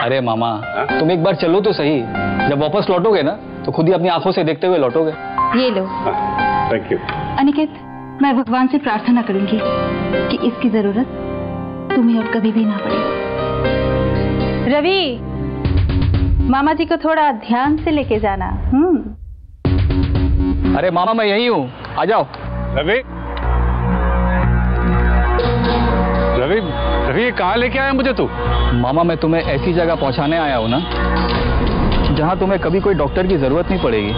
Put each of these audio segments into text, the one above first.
अरे मामा तुम एक बार चलो तो सही, जब वापस लौटोगे ना तो खुद ही अपनी आंखों से देखते हुए लौटोगे। ये लो। Thank you. अनिकेत, मैं भगवान से प्रार्थना करूंगी कि इसकी जरूरत तुम्हें और कभी भी ना पड़े। रवि, मामा जी को थोड़ा ध्यान से लेके जाना। अरे मामा मैं यही हूँ, आ जाओ। रवि रवि रवि, ये कहाँ लेके आया मुझे तू? मामा मैं तुम्हें ऐसी जगह पहुंचाने आया हूं ना जहां तुम्हें कभी कोई डॉक्टर की जरूरत नहीं पड़ेगी।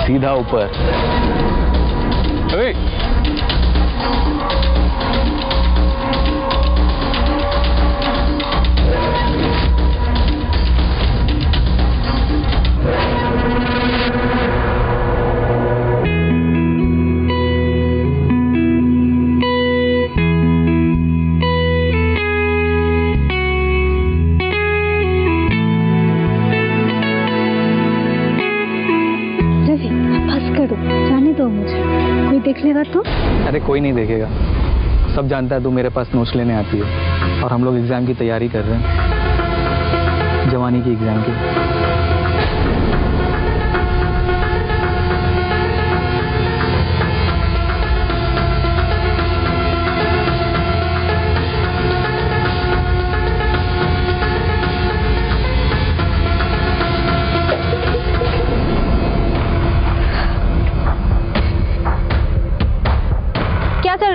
सीधा ऊपर। रवि, देख लेगा तो? अरे कोई नहीं देखेगा, सब जानता है तू मेरे पास नोट्स लेने आती है और हम लोग एग्जाम की तैयारी कर रहे हैं, जवानी की एग्जाम की।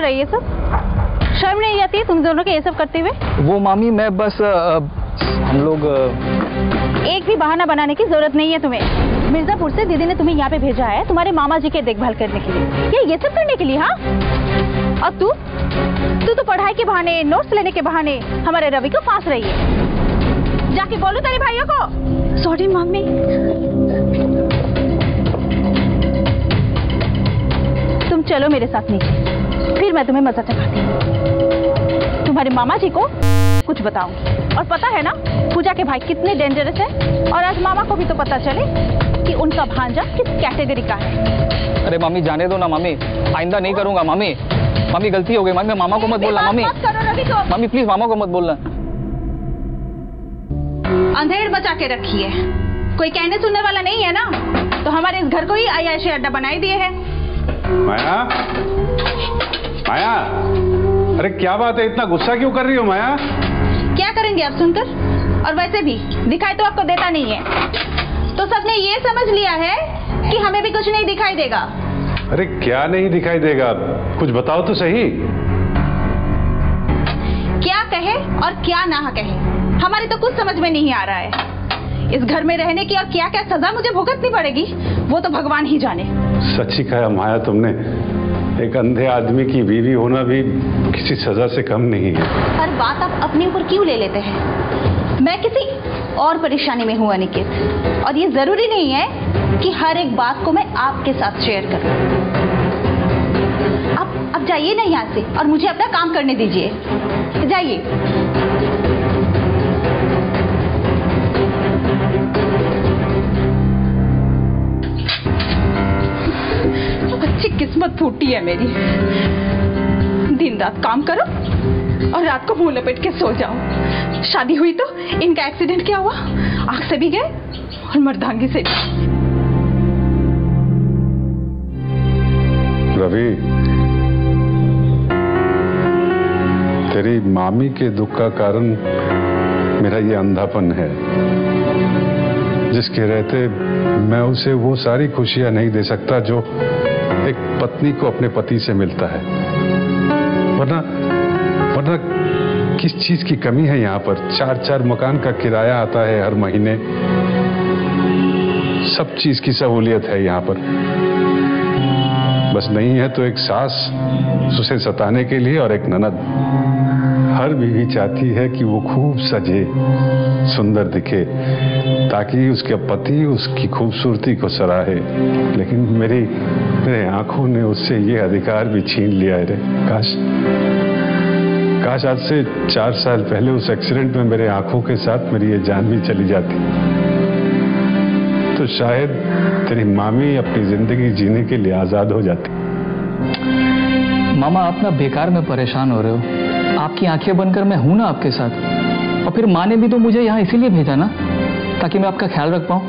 ये सब शर्म नहीं आती है तुम दोनों के ये सब करते हुए? वो मामी मैं बस हम लोग एक भी बहाना बनाने की जरूरत नहीं है तुम्हें। मिर्जापुर से दीदी ने तुम्हें यहाँ पे भेजा है तुम्हारे मामा जी के देखभाल करने के लिए, ये सब करने के लिए। हाँ, और तू तो पढ़ाई के बहाने, नोट्स लेने के बहाने हमारे रवि को फांस रही है। जाके बोलो तेरे भाइयों को। Sorry mummy. तुम चलो मेरे साथ नीचे, फिर मैं तुम्हें मजा चखाती हूँ। तुम्हारे मामा जी को कुछ बताऊंगी। और पता है ना पूजा के भाई कितने डेंजरस है, और आज मामा को भी तो पता चले कि उनका भांजा किस कैटेगरी का है। अरे मामी जाने दो ना मामी, आइंदा नहीं करूंगा मामी। मामी गलती हो गई मामी, मामा को मत बोलना मामी। मामी प्लीज मामा को मत बोलना। अंधेर बचा के रखी है, कोई कहने सुनने वाला नहीं है ना, तो हमारे इस घर को ही आयाशी अड्डा बनाई दिए है। माया, माया, अरे क्या बात है, इतना गुस्सा क्यों कर रही हो माया? क्या करेंगे आप सुनकर? और वैसे भी दिखाई तो आपको देता नहीं है, तो सबने ये समझ लिया है कि हमें भी कुछ नहीं दिखाई देगा। अरे क्या नहीं दिखाई देगा, कुछ बताओ तो सही। क्या कहे और क्या ना कहे हमारी तो कुछ समझ में नहीं आ रहा है। इस घर में रहने की और क्या क्या सजा मुझे भुगतनी पड़ेगी वो तो भगवान ही जाने। सच्ची कहा माया तुमने, एक अंधे आदमी की बीवी होना भी किसी सजा से कम नहीं है। हर बात आप अपने ऊपर क्यों ले लेते हैं? मैं किसी और परेशानी में हूँ अनिकेत, और ये जरूरी नहीं है कि हर एक बात को मैं आपके साथ शेयर करूं। अब जाइए ना यहाँ से और मुझे अपना काम करने दीजिए, जाइए। अच्छी किस्मत फूटी है मेरी, दिन रात काम करो और रात को मुंह लपेट के सो जाओ। शादी हुई तो इनका एक्सीडेंट क्या हुआ, आंख से भी गए और मर्दांगी से भी। रवि, तेरी मामी के दुख का कारण मेरा ये अंधापन है, जिसके रहते मैं उसे वो सारी खुशियां नहीं दे सकता जो एक पत्नी को अपने पति से मिलता है। वरना किस चीज की कमी है यहाँ पर? 4-4 मकान का किराया आता है हर महीने, सब चीज की सहूलियत है यहाँ पर। बस नहीं है तो एक सास उसे सताने के लिए और एक ननद। हर बीवी चाहती है कि वो खूब सजे, सुंदर दिखे, ताकि उसके पति उसकी खूबसूरती को सराहे। लेकिन मेरे आंखों ने उससे ये अधिकार भी छीन लिया है रे। काश आज से 4 साल पहले उस एक्सीडेंट में मेरे आंखों के साथ मेरी ये जान भी चली जाती, तो शायद तेरी मामी अपनी जिंदगी जीने के लिए आजाद हो जाती। मामा आप ना बेकार में परेशान हो रहे हो, आपकी आंखें बनकर मैं हूं ना आपके साथ। और फिर माँ ने भी तो मुझे यहाँ इसीलिए भेजा ना, ताकि मैं आपका ख्याल रख पाऊँ।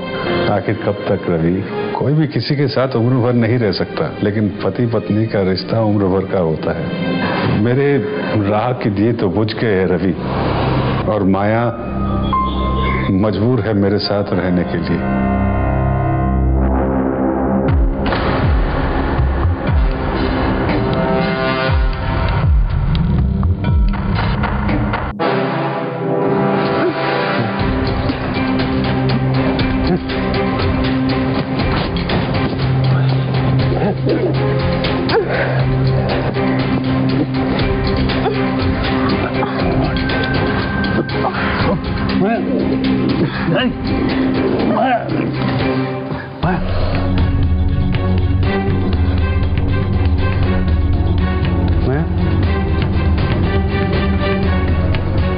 आखिर कब तक रवि? कोई भी किसी के साथ उम्र भर नहीं रह सकता, लेकिन पति पत्नी का रिश्ता उम्र भर का होता है। मेरे राह के दिए तो बुझ गए हैं रवि, और माया मजबूर है मेरे साथ रहने के लिए।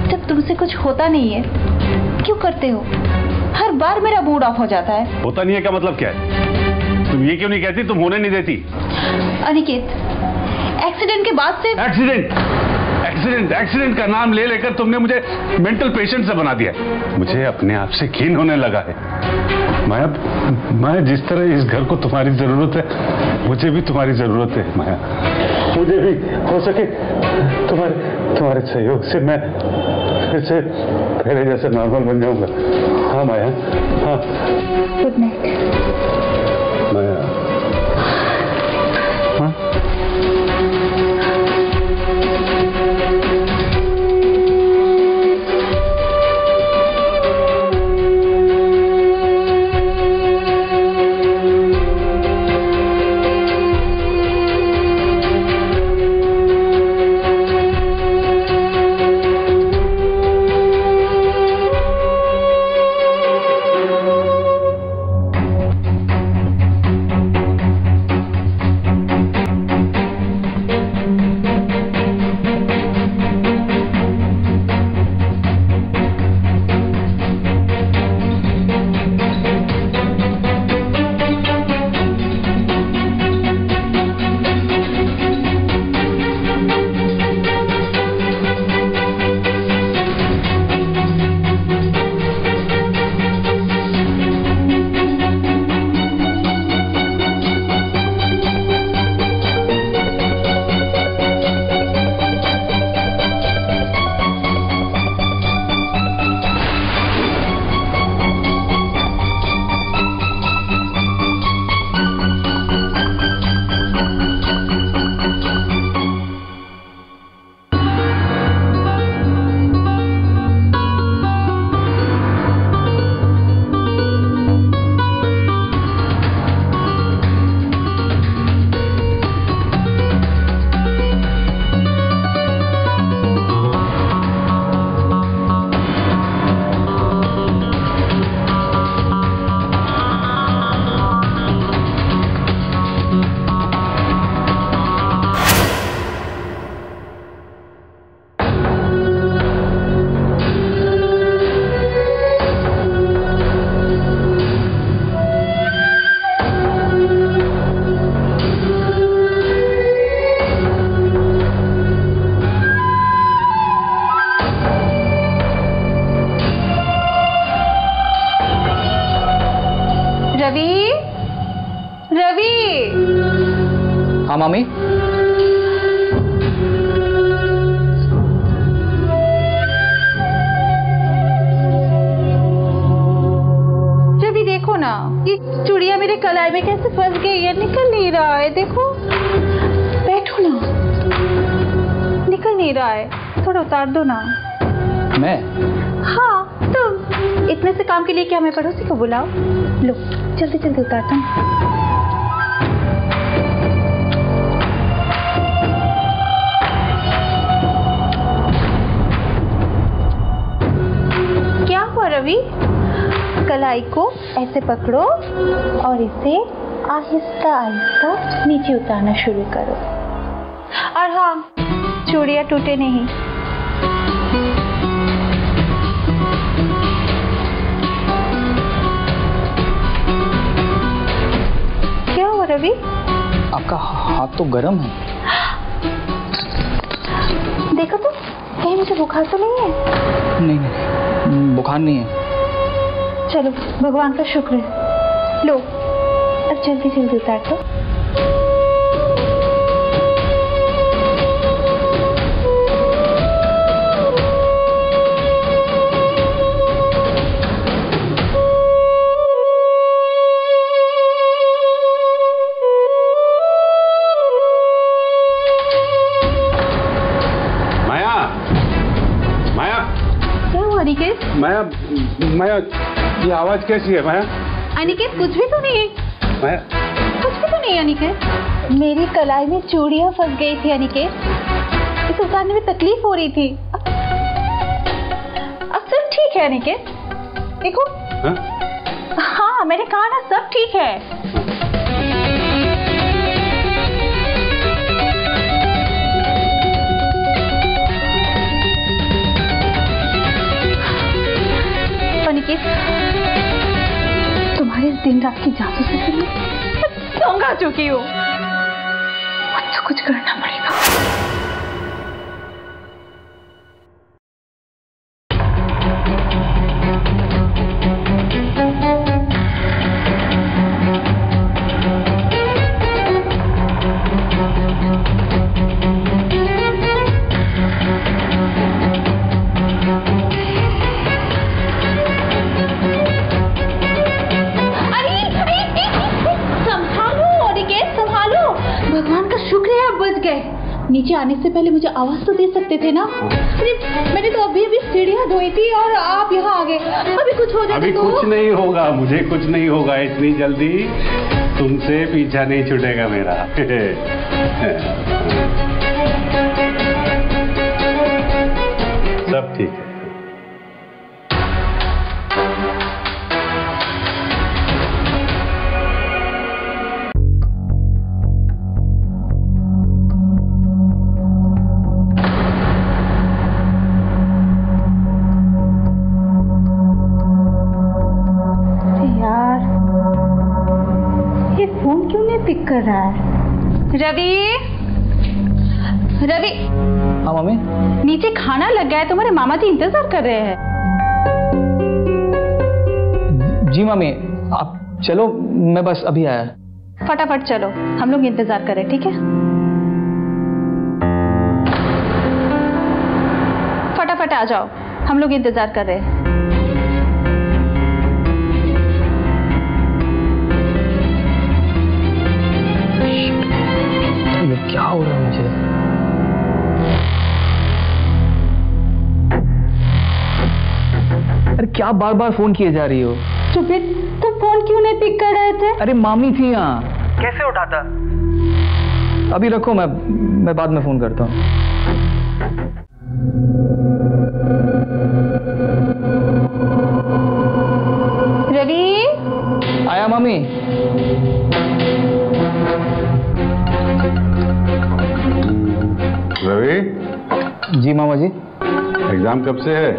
जब तुमसे कुछ होता नहीं है क्यों करते हो? हर बार मेरा मूड ऑफ हो जाता है। होता नहीं है का मतलब क्या है? तुम ये क्यों नहीं कहती? तुम होने नहीं देती। अनिकेत, एक्सीडेंट के बाद से एक्सीडेंट का नाम ले लेकर तुमने मुझे मेंटल पेशेंट से बना दिया। मुझे अपने आप से घिन होने लगा है। माया, जिस तरह इस घर को तुम्हारी जरूरत है, मुझे भी तुम्हारी जरूरत है माया। मुझे भी हो सके तुम्हारे सहयोग से मैं फिर से पहले जैसे नॉर्मल बन जाऊंगा। हाँ माया, हाँ। गुड नाइट माया। हाँ? हाँ मामी। रवि देखो ना, ये चूड़िया मेरे कलाई में कैसे फंस गई है, निकल नहीं रहा है। देखो, बैठो ना, निकल नहीं रहा है, थोड़ा उतार दो ना। मैं? हाँ तुम। इतने से काम के लिए क्या मैं पड़ोसी को बुलाओ? लो जल्दी जल्दी उतारता हूँ। रवि, कलाई को ऐसे पकड़ो और इसे आहिस्ता आहिस्ता नीचे उतारना शुरू करो। और हाँ, चूड़ियां टूटे नहीं। क्या हुआ रवि? आपका हाथ तो गर्म है। देखो तो, कहीं मुझे बुखार तो नहीं है? नहीं नहीं, बुखार नहीं है। चलो भगवान का शुक्र है। लो अब जल्दी जल्दी उतार दो। माया, ये आवाज कैसी है माया? अनिकेत कुछ भी तो नहीं है। माया, कुछ भी तो नहीं है अनिकेत। मेरी कलाई में चूड़ियां फंस गई थी अनिकेत, इसे उतारने में तकलीफ हो रही थी। अब सब ठीक है अनिकेत, देखो। हाँ मैंने कहा ना, सब ठीक है। तुम्हारे दिन रात की जासूसी से मैं तंग आ चुकी हूँ। अब तो कुछ करना पड़ेगा। नीचे आने से पहले मुझे आवाज तो दे सकते थे ना। मैंने तो अभी अभी सीढ़ियां धोई थी और आप यहाँ आ गए। अभी कुछ हो जाए अभी तो? कुछ नहीं होगा, मुझे कुछ नहीं होगा। इतनी जल्दी तुमसे पीछा नहीं छूटेगा मेरा। सब ठीक है। पिक कर रहा है। रवि, रवि। हाँ मम्मी। नीचे खाना लग गया है, तुम्हारे मामा जी इंतजार कर रहे हैं। जी मम्मी, आप चलो, मैं बस अभी आया। फटाफट चलो, हम लोग इंतजार कर रहे हैं, ठीक है? फटाफट आ जाओ, हम लोग इंतजार कर रहे हैं। क्या हो रहा है मुझे? अरे क्या बार बार फोन किए जा रही हो? तो फिर तुम फोन क्यों नहीं पिक कर रहे थे? अरे मामी थी यहाँ, कैसे उठाता? अभी रखो, मैं बाद में फोन करता हूँ। रवि, आया मामी। रवि। जी मामा जी। एग्जाम कब से है?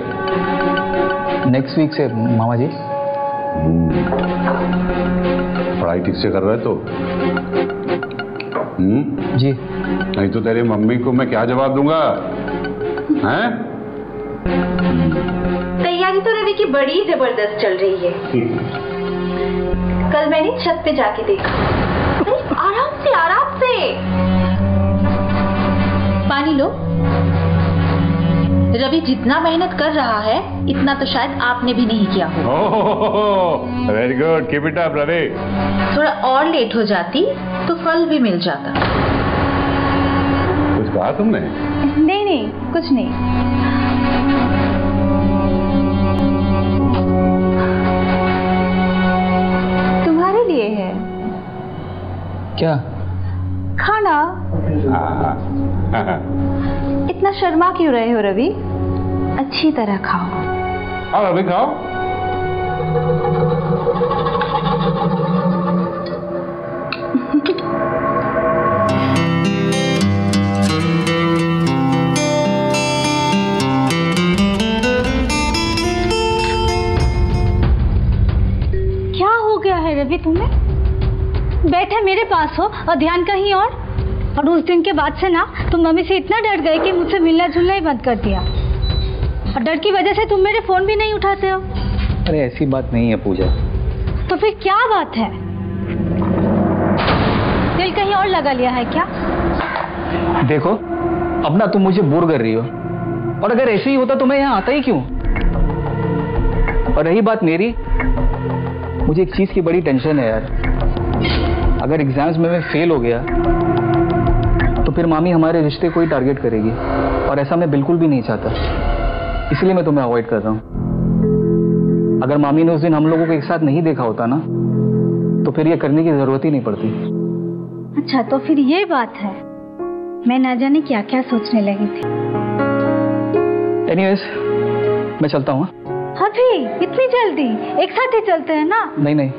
नेक्स्ट वीक से मामा जी। पढ़ाई ठीक से कर रहे तो? जी। नहीं तो तेरी मम्मी को मैं क्या जवाब दूंगा? हैं? तैयारी तो रवि की बड़ी जबरदस्त चल रही है। कल मैंने छत पे जाके देखा। आराम से आराम से। पानी लो। रवि जितना मेहनत कर रहा है इतना तो शायद आपने भी नहीं किया हो। Very good, keep it up Ravi. थोड़ा और लेट हो जाती तो फल भी मिल जाता। कुछ कहा तुमने? नहीं नहीं, कुछ नहीं। तुम्हारे लिए है। क्या? खाना। इतना शर्मा क्यों रहे हो रवि? अच्छी तरह खाओ। हाँ रवि खाओ। क्या हो गया है रवि तुम्हें? बैठे मेरे पास हो और ध्यान कहीं और उस दिन के बाद से ना तुम मम्मी से इतना डर गए कि मुझसे मिलना जुलना ही बंद कर दिया। और डर की वजह से तुम मेरे फोन भी नहीं उठाते हो। अरे ऐसी बात नहीं है पूजा। तो फिर क्या बात है? दिल कहीं और लगा लिया है क्या? देखो अब ना तुम मुझे बोर कर रही हो, और अगर ऐसे ही होता तो मैं यहाँ आता ही क्यों। और रही बात मेरी, मुझे एक चीज की बड़ी टेंशन है यार। अगर एग्जाम्स में मैं फेल हो गया तो फिर मामी हमारे रिश्ते को ही टारगेट करेगी, और ऐसा मैं बिल्कुल भी नहीं चाहता। इसलिए मैं तुम्हें अवॉइड कर रहा हूँ। अगर मामी ने उस दिन हम लोगों को एक साथ नहीं देखा होता ना, तो फिर ये करने की जरूरत ही नहीं पड़ती। अच्छा तो फिर ये बात है। मैं ना जाने क्या क्या सोचने लगी थी। एनीवेज मैं चलता हूँ। अभी इतनी जल्दी? एक साथ ही चलते हैं ना? नहीं नहीं,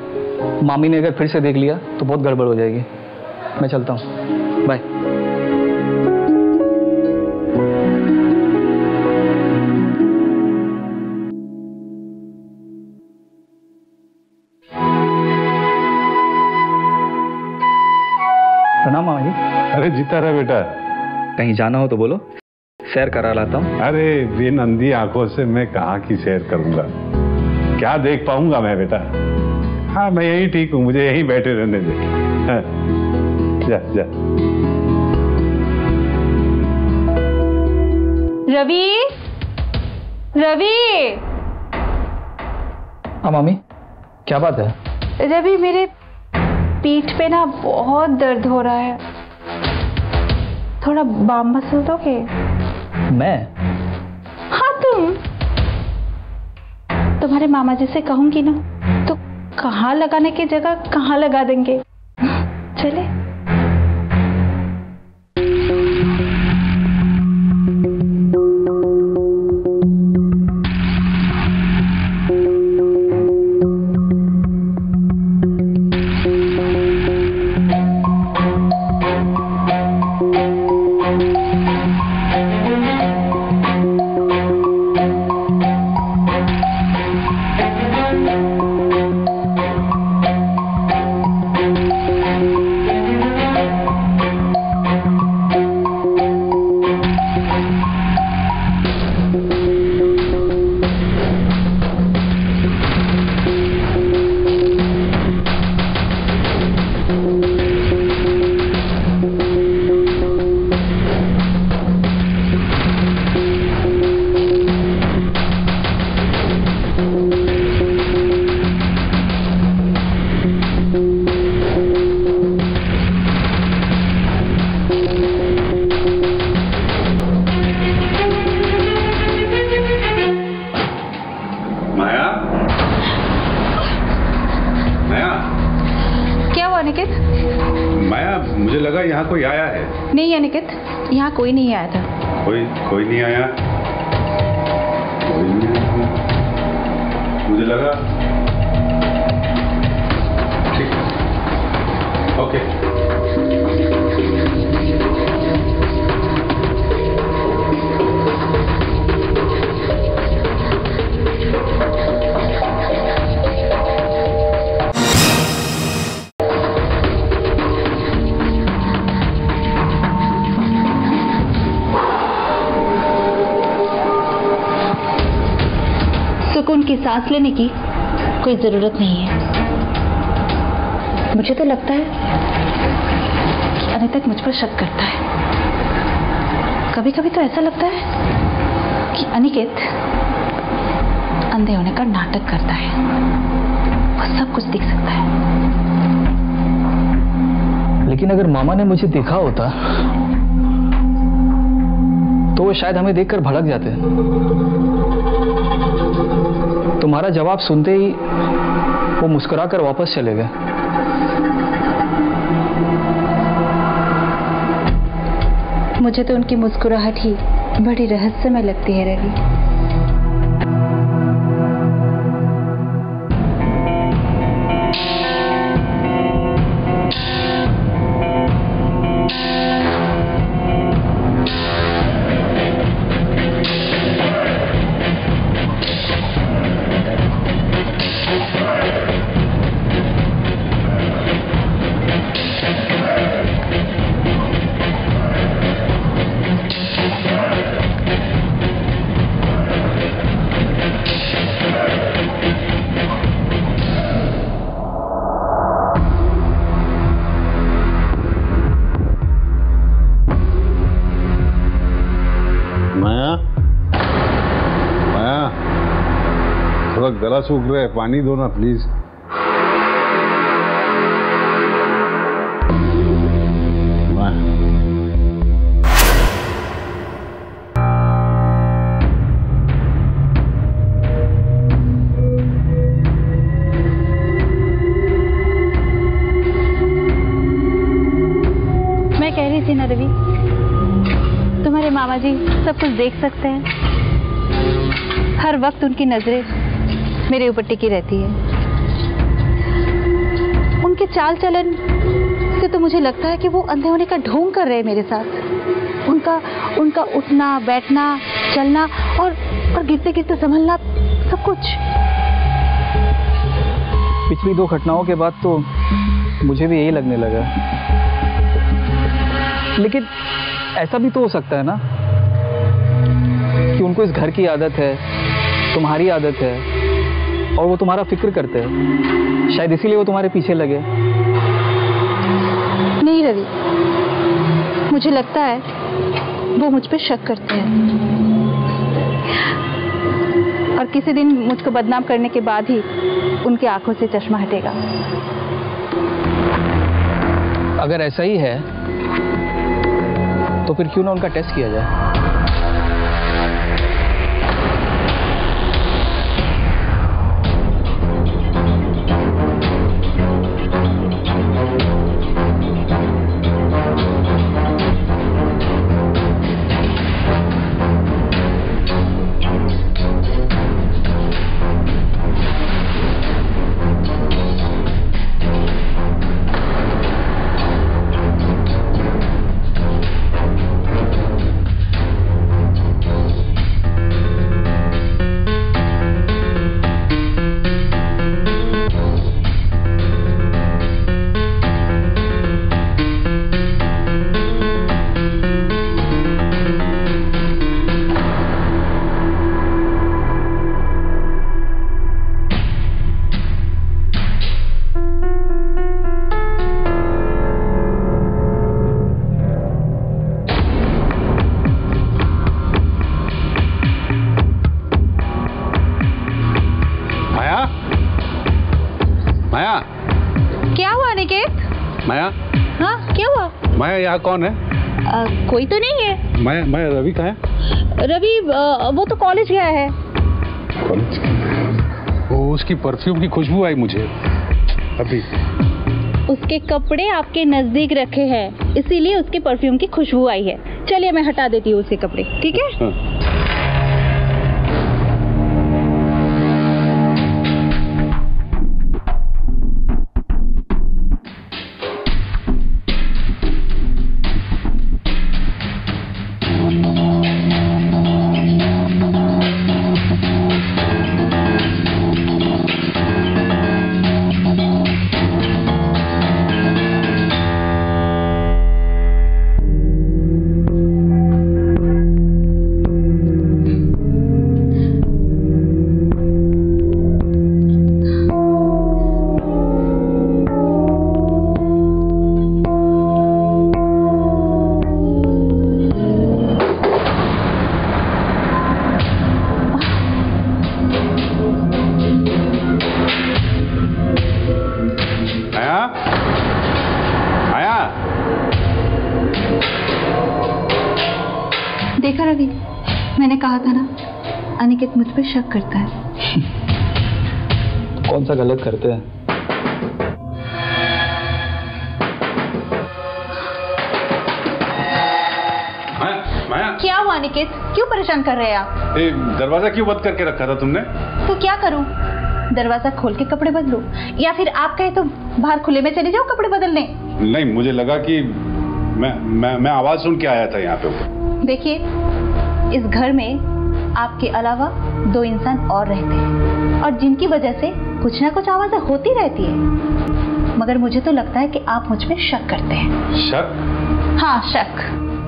मामी ने अगर फिर से देख लिया तो बहुत गड़बड़ हो जाएगी। मैं चलता हूँ, बाय। प्रणाम मामा जी। अरे जीता रहा बेटा। कहीं जाना हो तो बोलो, सैर करा लाता हूँ। अरे बेन अंधी आंखों से मैं कहाँ की सैर करूंगा, क्या देख पाऊंगा मैं बेटा। हाँ मैं यही ठीक हूँ, मुझे यहीं बैठे रहने दे। हाँ, जा जा। रवि, रवि। हाँ मामी, क्या बात है? रवि मेरे पीठ पे ना बहुत दर्द हो रहा है, थोड़ा बाम मसल दोगे? मैं? हाँ तुम्हारे मामा जी से कहूंगी ना तो कहाँ लगाने की जगह कहाँ लगा देंगे। चले? मुझे लगा यहाँ कोई आया है। नहीं अनिकेत, यहाँ कोई नहीं आया था। कोई नहीं आया? कोई नहीं आया। मुझे लगा ठीक है, ओके। सुकून की सांस लेने की कोई जरूरत नहीं है। मुझे तो लगता है कि अनिकेत मुझ पर शक करता है। कभी कभी तो ऐसा लगता है कि अनिकेत अंधे होने का नाटक करता है। वो सब कुछ दिख सकता है। लेकिन अगर मामा ने मुझे देखा होता तो वो शायद हमें देखकर भड़क जाते। तुम्हारा जवाब सुनते ही वो मुस्कुराकर वापस चले गए। मुझे तो उनकी मुस्कुराहट ही बड़ी रहस्यमय लगती है रवि। माया, माया, थोड़ा गला सूख रहा है, पानी दो ना प्लीज। मैं कह रही थी ना रवि, तुम्हारे मामा जी सब कुछ देख सकते हैं। हर वक्त उनकी नजरें मेरे ऊपर टिकी रहती है। उनके चाल चलन से तो मुझे लगता है कि वो अंधे होने का ढोंग कर रहे हैं मेरे साथ। उनका उठना बैठना चलना और गिरते गिरते संभलना, सब कुछ। पिछली 2 घटनाओं के बाद तो मुझे भी यही लगने लगा। लेकिन ऐसा भी तो हो सकता है ना कि उनको इस घर की आदत है, तुम्हारी आदत है, और वो तुम्हारा फिक्र करते हैं, शायद इसीलिए वो तुम्हारे पीछे लगे। नहीं रवि, मुझे लगता है वो मुझ पे शक करते हैं, और किसी दिन मुझको बदनाम करने के बाद ही उनकी आंखों से चश्मा हटेगा। अगर ऐसा ही है तो फिर क्यों ना उनका टेस्ट किया जाए। माया, क्या हुआ अनिकेत? माया, हाँ क्या हुआ? माया यहाँ कौन है? कोई तो नहीं है। माया, रवि कहाँ है? रवि वो तो कॉलेज गया है। कॉलेज? वो उसकी परफ्यूम की खुशबू आई मुझे अभी। उसके कपड़े आपके नजदीक रखे हैं, इसीलिए उसके परफ्यूम की खुशबू आई है। चलिए मैं हटा देती हूँ उसके कपड़े, ठीक है? हाँ। देखा रवि, मैंने कहा था ना, अनिकेत मुझ पे शक करता है। कौन सा गलत करते हैं? माया, क्या हुआ अनिकेत? क्यों परेशान कर रहे हैं आप? दरवाजा क्यों बंद करके रखा था तुमने? तो क्या करूं? दरवाजा खोल के कपड़े बदलूं, या फिर आप कहे तो बाहर खुले में चले जाओ कपड़े बदलने? नहीं, मुझे लगा कि मैं आवाज सुन के आया था यहाँ पे। देखिए, इस घर में आपके अलावा 2 इंसान और रहते हैं, और जिनकी वजह से कुछ ना कुछ आवाजें होती रहती है। मगर मुझे तो लगता है कि आप मुझ पे शक करते हैं। शक? हाँ, शक।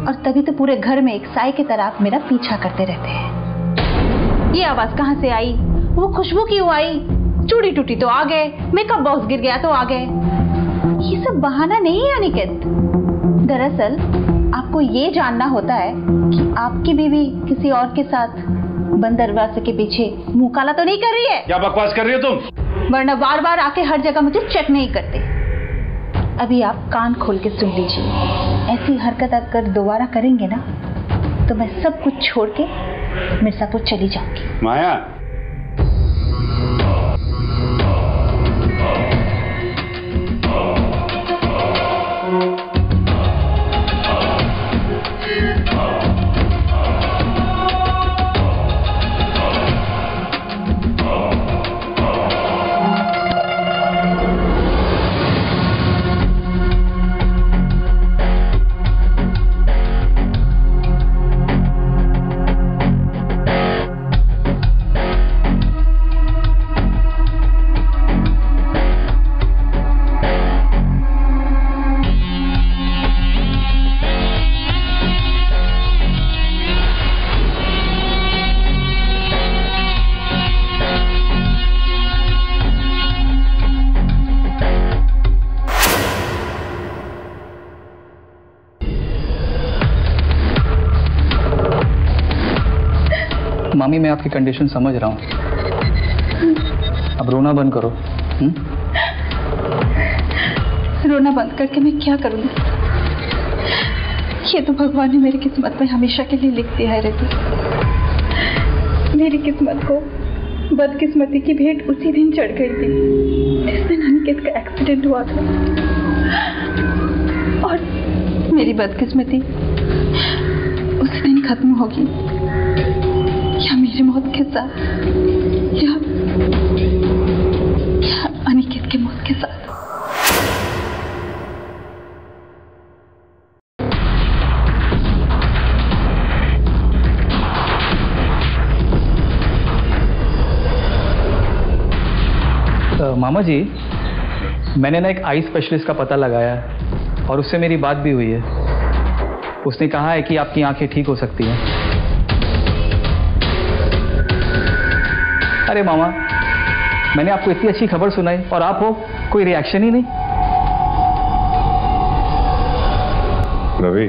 और तभी तो पूरे घर में एक साई की तरह आप मेरा पीछा करते रहते हैं। ये आवाज कहाँ से आई? वो खुशबू क्यों आई? चूड़ी टूटी तो आ गए, मेकअप बॉक्स गिर गया तो आ गए। ये सब बहाना नहीं है अनिकेत। दरअसल आप आपको ये जानना होता है कि आपकी बीवी किसी और के साथ बंद दरवाजे के पीछे मुंह काला तो नहीं कर रही है? क्या बकवास कर रही हो तुम? वरना बार बार आके हर जगह मुझे चेक नहीं करते। अभी आप कान खोल के सुन लीजिए, ऐसी हरकत अगर दोबारा करेंगे ना तो मैं सब कुछ छोड़ के मिर्जापुर चली जाऊंगी। माया, मामी, मैं आपकी कंडीशन समझ रहा हूँ। अब रोना बंद करो। रोना बंद करके मैं क्या करूँगी? ये तो भगवान ने मेरी किस्मत में हमेशा के लिए लिख दिया है रवि। मेरी किस्मत को बदकिस्मती की भेंट उसी दिन चढ़ गई थी जिस दिन अनिकेत का एक्सीडेंट हुआ था। और मेरी बदकिस्मती उसी दिन खत्म होगी, या मेरी मौत के साथ या अनिकेत की मौत के साथ। मामा जी, मैंने ना एक आई स्पेशलिस्ट का पता लगाया है और उससे मेरी बात भी हुई है। उसने कहा है कि आपकी आंखें ठीक हो सकती हैं। अरे मामा, मैंने आपको इतनी अच्छी खबर सुनाई और आप हो कोई रिएक्शन ही नहीं। रवि,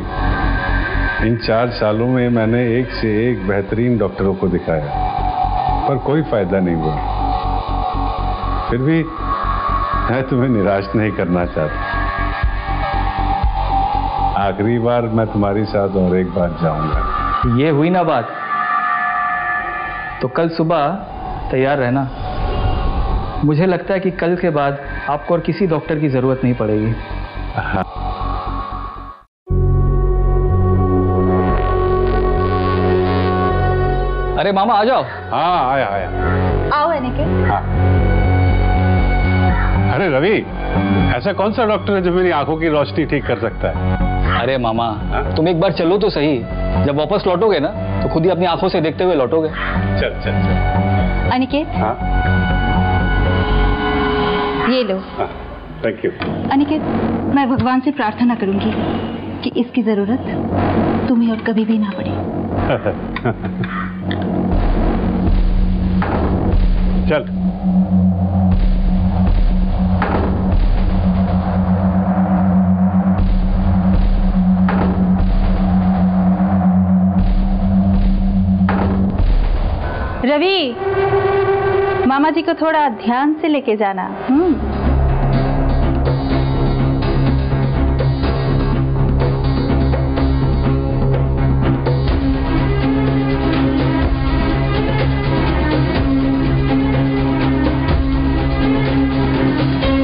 इन 4 सालों में मैंने एक से एक बेहतरीन डॉक्टरों को दिखाया पर कोई फायदा नहीं हुआ। फिर भी मैं तुम्हें निराश नहीं करना चाहता। आखिरी बार मैं तुम्हारी साथ और एक बार जाऊंगा। ये हुई ना बात, तो कल सुबह तैयार रहना। मुझे लगता है कि कल के बाद आपको और किसी डॉक्टर की जरूरत नहीं पड़ेगी। हाँ। अरे मामा आ जाओ। हाँ, आया। आओ अनिकेत। हाँ। अरे रवि, ऐसा कौन सा डॉक्टर है जो मेरी आंखों की रोशनी ठीक कर सकता है? अरे मामा, हाँ? तुम तुम एक बार चलो तो सही। जब वापस लौटोगे ना तो खुद ही अपनी आंखों से देखते हुए लौटोगे। चल चल चल। अनिकेत, हाँ? ये लो। हाँ, थैंक यू। अनिकेत, मैं भगवान से प्रार्थना करूंगी कि इसकी जरूरत तुम्हें और कभी भी ना पड़े। चल। रवि, मामा जी को थोड़ा ध्यान से लेके जाना।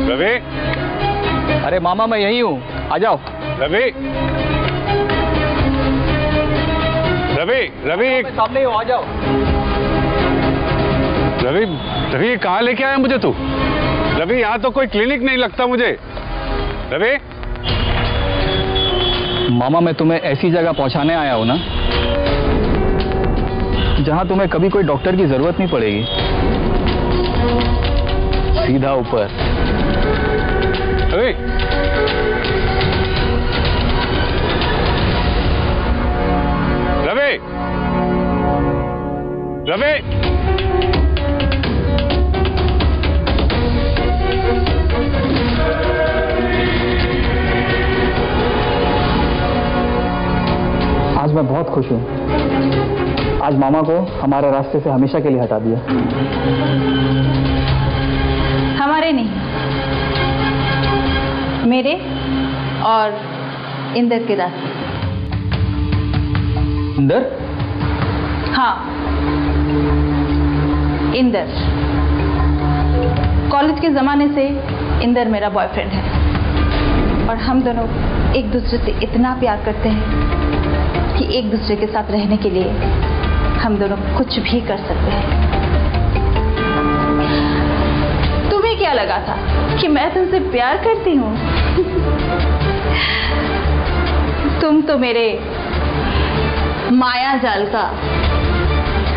रवि। अरे मामा, मैं यही हूँ, आ जाओ। रवि, रवि, रवि, सामने ही हूँ, आ जाओ। रवि, रवि कहाँ लेके आया मुझे तू? रवि, यहाँ तो कोई क्लिनिक नहीं लगता मुझे। रवि। मामा, मैं तुम्हें ऐसी जगह पहुंचाने आया हूं ना जहां तुम्हें कभी कोई डॉक्टर की जरूरत नहीं पड़ेगी। सीधा ऊपर। रवि। रवि। रवि। आज मैं बहुत खुश हूँ। आज मामा को हमारे रास्ते से हमेशा के लिए हटा दिया। हमारे नहीं, मेरे और इंदर के रास्ते। इंदर? हाँ, इंदर। कॉलेज के जमाने से इंदर मेरा बॉयफ्रेंड है और हम दोनों एक दूसरे से इतना प्यार करते हैं कि एक दूसरे के साथ रहने के लिए हम दोनों कुछ भी कर सकते हैं। तुम्हें क्या लगा था कि मैं तुमसे प्यार करती हूँ? तुम तो मेरे माया जाल का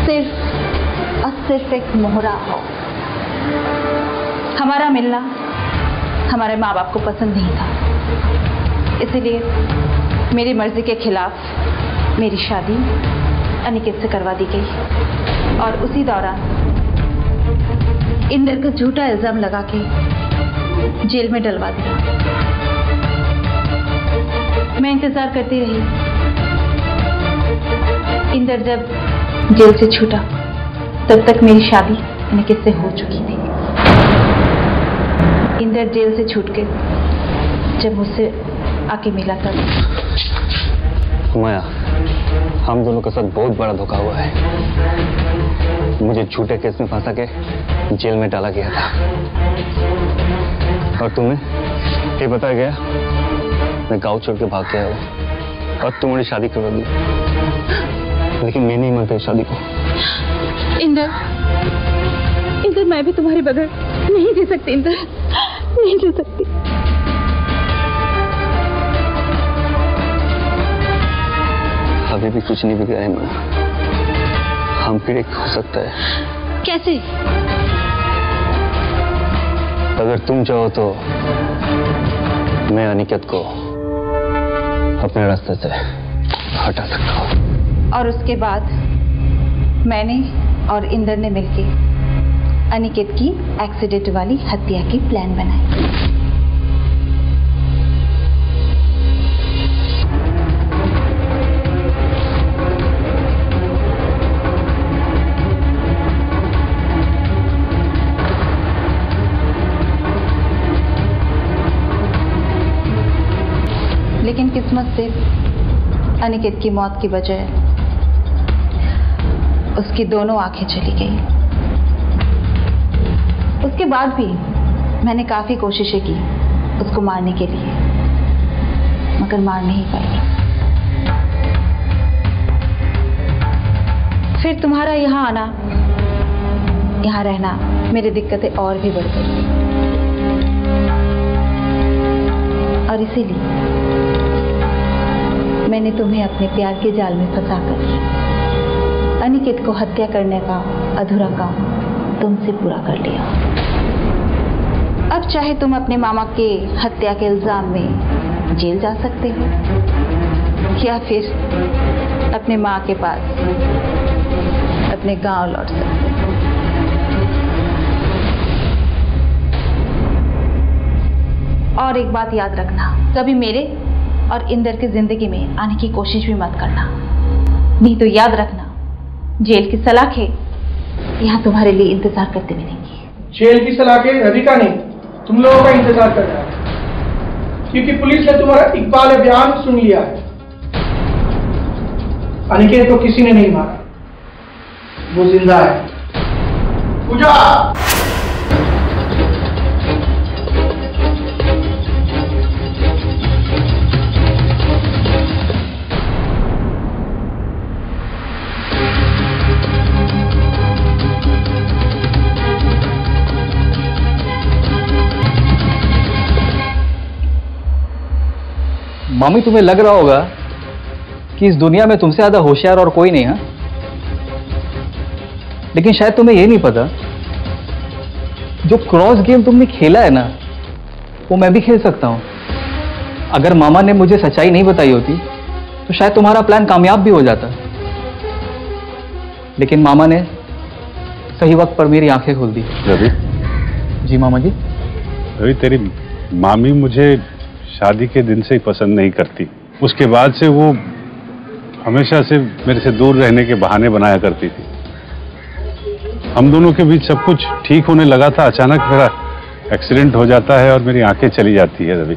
सिर्फ और सिर्फ एक मोहरा हो। हमारा मिलना हमारे माँ बाप को पसंद नहीं था, इसीलिए मेरी मर्जी के खिलाफ मेरी शादी अनिकेत से करवा दी गई और उसी दौरान इंदर को झूठा इल्जाम लगा के जेल में डलवा दिया। मैं इंतजार करती रही। इंदर जब जेल से छूटा तब तक मेरी शादी अनिकेत से हो चुकी थी। इंदर जेल से छूट के जब मुझसे आके मिला तब माया, हम दोनों के साथ बहुत बड़ा धोखा हुआ है। मुझे झूठे केस में फंसा के जेल में डाला गया था और तुम्हें ये बताया गया मैं गांव छोड़ के भाग गया हूँ और तुम्हारी शादी करवा दी। लेकिन मैं नहीं मानता शादी को। इंदर, इंदर, मैं भी तुम्हारे बगैर नहीं जी सकती। इंदर, नहीं जी सकती। अभी भी कुछ नहीं बिगड़ा है माया। हम फिर एक हो सकता है। कैसे? अगर तुम चाहो तो मैं अनिकेत को अपने रास्ते से हटा सकता हूँ। और उसके बाद मैंने और इंदर ने मिलकर अनिकेत की एक्सीडेंट वाली हत्या की प्लान बनाई। लेकिन किस्मत से अनिकेत की मौत की बजाय उसकी दोनों आंखें चली गई। उसके बाद भी मैंने काफी कोशिशें की उसको मारने के लिए, मगर मार नहीं पाई। फिर तुम्हारा यहाँ आना, यहाँ रहना, मेरी दिक्कतें और भी बढ़ गई और इसीलिए मैंने तुम्हें अपने प्यार के जाल में फंसाकर अनिकेत को हत्या करने का अधूरा काम तुमसे पूरा कर लिया। अब चाहे तुम अपने मामा के हत्या के इल्जाम में जेल जा सकते हो या फिर अपने माँ के पास अपने गांव लौट सकते हो। और एक बात याद रखना, कभी मेरे और इंदर की जिंदगी में आने की कोशिश भी मत करना, नहीं तो याद रखना जेल की सलाखें यहाँ तुम्हारे लिए इंतजार करते मिलेंगी। जेल की सलाखें रवि का नहीं, तुम लोगों का इंतजार कर रहा है, क्योंकि पुलिस ने तुम्हारा इकबाल बयान सुन लिया है। अनिकेत को किसी ने नहीं मारा, वो जिंदा है। पूजा, मामी, तुम्हें लग रहा होगा कि इस दुनिया में तुमसे ज्यादा होशियार और कोई नहीं है, लेकिन शायद तुम्हें यह नहीं पता जो क्रॉस गेम तुमने खेला है ना, वो मैं भी खेल सकता हूं। अगर मामा ने मुझे सच्चाई नहीं बताई होती तो शायद तुम्हारा प्लान कामयाब भी हो जाता, लेकिन मामा ने सही वक्त पर मेरी आंखें खोल दी। रवि। जी मामा जी। रवि, तेरी मामी मुझे शादी के दिन से ही पसंद नहीं करती। उसके बाद से वो हमेशा से मेरे से दूर रहने के बहाने बनाया करती थी। हम दोनों के बीच सब कुछ ठीक होने लगा था, अचानक मेरा एक्सीडेंट हो जाता है और मेरी आंखें चली जाती है। रवि,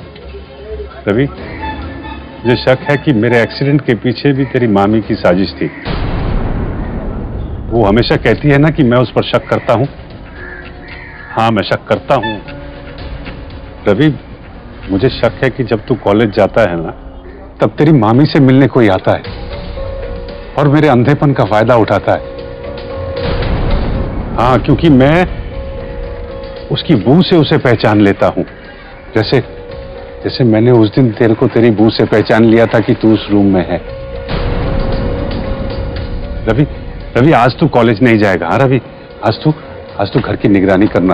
रवि, मुझे शक है कि मेरे एक्सीडेंट के पीछे भी तेरी मामी की साजिश थी। वो हमेशा कहती है ना कि मैं उस पर शक करता हूं। हाँ, मैं शक करता हूं। रवि, मुझे शक है कि जब तू कॉलेज जाता है ना, तब तेरी मामी से मिलने कोई आता है और मेरे अंधेपन का फायदा उठाता है। हाँ, क्योंकि मैं उसकी बू से उसे पहचान लेता हूं। जैसे जैसे मैंने उस दिन तेरे को तेरी बू से पहचान लिया था कि तू उस रूम में है। रवि, रवि, आज तू कॉलेज नहीं जाएगा। हाँ रवि, आज तू घर की निगरानी करना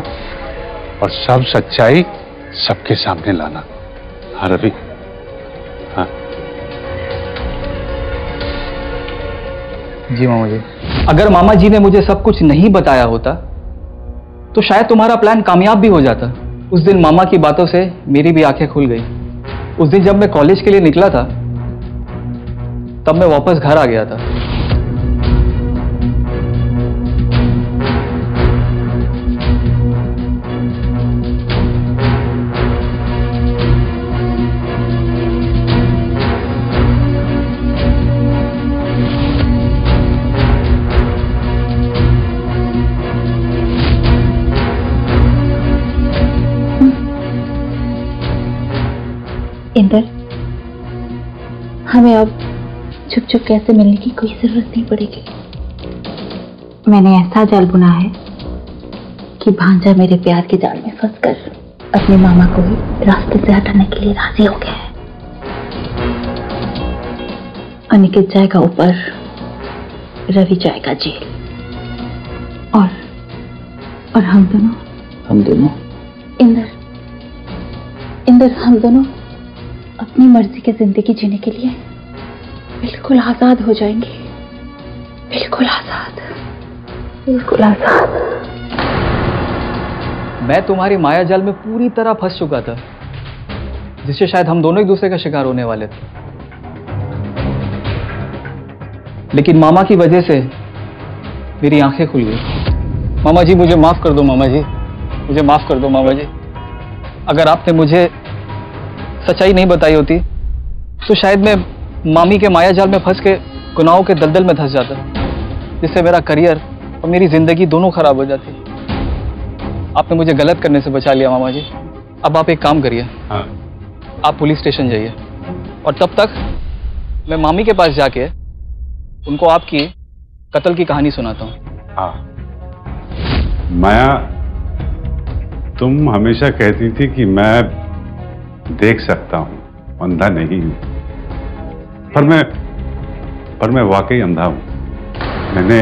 और सब सच्चाई सबके सामने लाना। हाँ रवि, हाँ। जी मामा जी, अगर मामा जी ने मुझे सब कुछ नहीं बताया होता तो शायद तुम्हारा प्लान कामयाब भी हो जाता। उस दिन मामा की बातों से मेरी भी आंखें खुल गई। उस दिन जब मैं कॉलेज के लिए निकला था, तब मैं वापस घर आ गया था। इंदर, हमें अब छुप छुप कैसे मिलने की कोई जरूरत नहीं पड़ेगी। मैंने ऐसा जाल बुना है कि भांजा मेरे प्यार के जाल में फंसकर अपने मामा को ही रास्ते से हटाने के लिए राजी हो गया है। अनिकेत जाएगा ऊपर, रवि जाएगा जेल, और हम दोनों इंदर हम दोनों अपनी मर्जी की जिंदगी जीने के लिए बिल्कुल आजाद हो जाएंगे। बिल्कुल आजाद। मैं तुम्हारी माया जाल में पूरी तरह फंस चुका था, जिससे शायद हम दोनों एक दूसरे का शिकार होने वाले थे। लेकिन मामा की वजह से मेरी आंखें खुल गई। मामा जी, मुझे माफ कर दो। मामा जी, मुझे माफ कर दो। मामा जी, अगर आपने मुझे सच्चाई नहीं बताई होती तो शायद मैं मामी के माया जाल में फंस के गुनाहों के दलदल में धंस जाता, जिससे मेरा करियर और मेरी जिंदगी दोनों खराब हो जाती। आपने मुझे गलत करने से बचा लिया मामा जी। अब आप एक काम करिए। हाँ। आप पुलिस स्टेशन जाइए और तब तक मैं मामी के पास जाके उनको आपकी कत्ल की कहानी सुनाता हूँ। हाँ माया, तुम हमेशा कहती थी कि मैं देख सकता हूं, अंधा नहीं हूं। पर मैं वाकई अंधा हूं। मैंने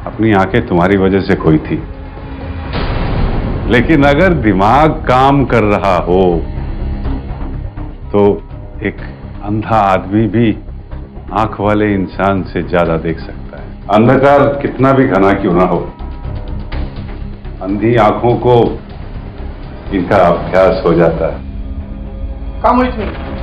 अपनी आंखें तुम्हारी वजह से खोई थी। लेकिन अगर दिमाग काम कर रहा हो तो एक अंधा आदमी भी आंख वाले इंसान से ज्यादा देख सकता है। अंधकार कितना भी घना क्यों ना हो, अंधी आंखों को इनका अभ्यास हो जाता है। काम हो इसमें।